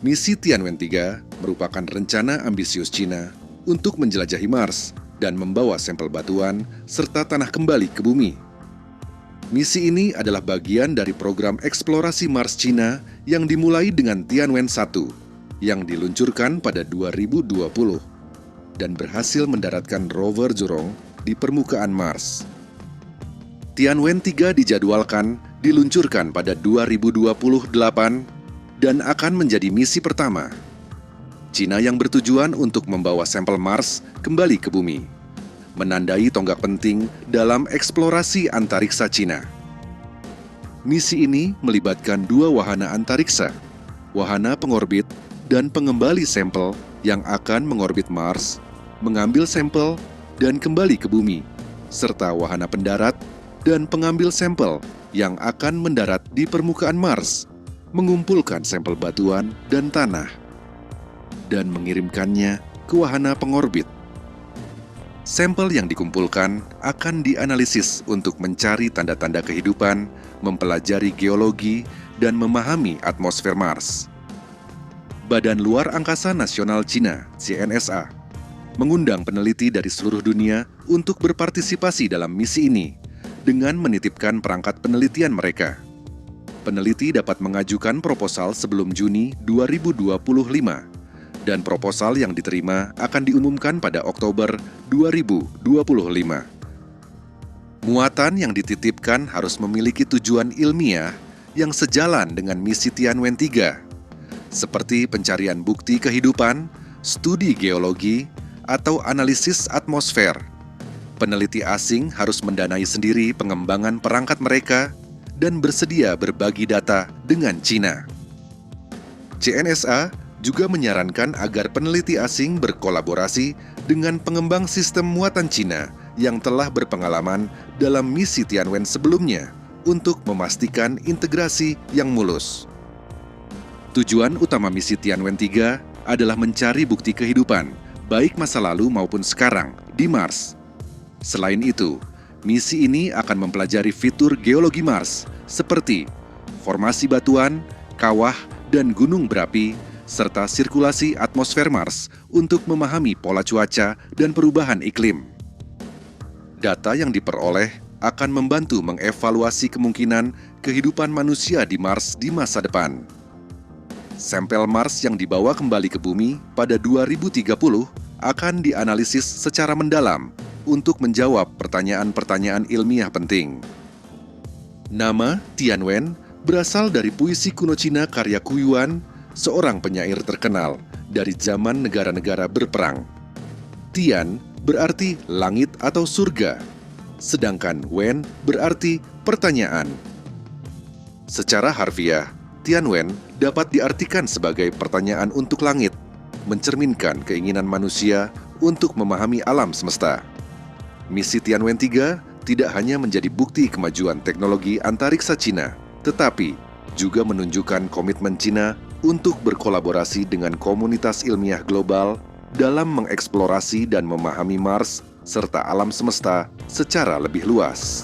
Misi Tianwen-3 merupakan rencana ambisius China untuk menjelajahi Mars dan membawa sampel batuan serta tanah kembali ke bumi. Misi ini adalah bagian dari program eksplorasi Mars China yang dimulai dengan Tianwen-1 yang diluncurkan pada 2020 dan berhasil mendaratkan rover Zhurong di permukaan Mars. Tianwen-3 dijadwalkan diluncurkan pada 2028 dan akan menjadi misi pertama China yang bertujuan untuk membawa sampel Mars kembali ke bumi, menandai tonggak penting dalam eksplorasi antariksa China. Misi ini melibatkan 2 wahana antariksa, wahana pengorbit dan pengembali sampel yang akan mengorbit Mars, mengambil sampel dan kembali ke bumi, serta wahana pendarat dan pengambil sampel yang akan mendarat di permukaan Mars, mengumpulkan sampel batuan dan tanah, dan mengirimkannya ke wahana pengorbit. Sampel yang dikumpulkan akan dianalisis untuk mencari tanda-tanda kehidupan, mempelajari geologi, dan memahami atmosfer Mars. Badan Luar Angkasa Nasional Cina, CNSA, mengundang peneliti dari seluruh dunia untuk berpartisipasi dalam misi ini dengan menitipkan perangkat penelitian mereka. Peneliti dapat mengajukan proposal sebelum Juni 2025, dan proposal yang diterima akan diumumkan pada Oktober 2025. Muatan yang dititipkan harus memiliki tujuan ilmiah yang sejalan dengan misi Tianwen-3, seperti pencarian bukti kehidupan, studi geologi, atau analisis atmosfer. Peneliti asing harus mendanai sendiri pengembangan perangkat mereka dan bersedia berbagi data dengan China. CNSA juga menyarankan agar peneliti asing berkolaborasi dengan pengembang sistem muatan China yang telah berpengalaman dalam misi Tianwen sebelumnya untuk memastikan integrasi yang mulus. Tujuan utama misi Tianwen-3 adalah mencari bukti kehidupan, baik masa lalu maupun sekarang, di Mars. Selain itu, misi ini akan mempelajari fitur geologi Mars seperti formasi batuan, kawah, dan gunung berapi, serta sirkulasi atmosfer Mars untuk memahami pola cuaca dan perubahan iklim. Data yang diperoleh akan membantu mengevaluasi kemungkinan kehidupan manusia di Mars di masa depan. Sampel Mars yang dibawa kembali ke bumi pada 2030 akan dianalisis secara mendalam untuk menjawab pertanyaan-pertanyaan ilmiah penting. Nama Tianwen berasal dari puisi kuno Cina karya Qu Yuan, seorang penyair terkenal dari zaman negara-negara berperang. Tian berarti langit atau surga, sedangkan Wen berarti pertanyaan. Secara harfiah, Tianwen dapat diartikan sebagai pertanyaan untuk langit, mencerminkan keinginan manusia untuk memahami alam semesta. Misi Tianwen-3 tidak hanya menjadi bukti kemajuan teknologi antariksa China, tetapi juga menunjukkan komitmen China untuk berkolaborasi dengan komunitas ilmiah global dalam mengeksplorasi dan memahami Mars serta alam semesta secara lebih luas.